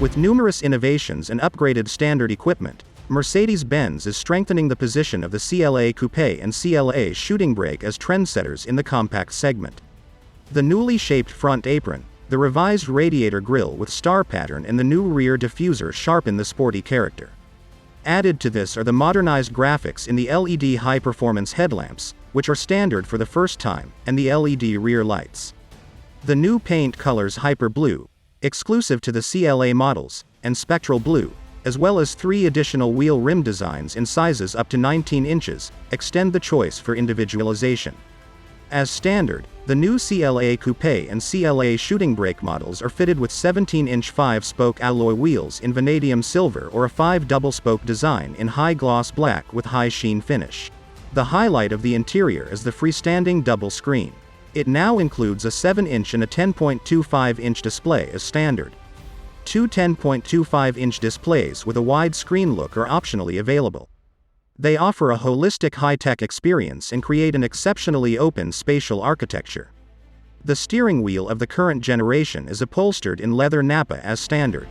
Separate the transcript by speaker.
Speaker 1: With numerous innovations and upgraded standard equipment, Mercedes-Benz is strengthening the position of the CLA Coupe and CLA shooting brake as trendsetters in the compact segment. The newly shaped front apron, the revised radiator grille with star pattern and the new rear diffuser sharpen the sporty character. Added to this are the modernized graphics in the LED high-performance headlamps, which are standard for the first time, and the LED rear lights. The new paint colors Hyper Blue, exclusive to the CLA models, and Spectral Blue, as well as 3 additional wheel rim designs in sizes up to 19 inches, extend the choice for individualization. As standard, the new CLA Coupe and CLA shooting brake models are fitted with 17-inch 5-spoke alloy wheels in vanadium silver or a 5 double-spoke design in high-gloss black with high sheen finish. The highlight of the interior is the freestanding double screen. It now includes a 7-inch and a 10.25-inch display as standard. 2 10.25-inch displays with a wide screen look are optionally available. They offer a holistic high-tech experience and create an exceptionally open spatial architecture. The steering wheel of the current generation is upholstered in leather nappa as standard.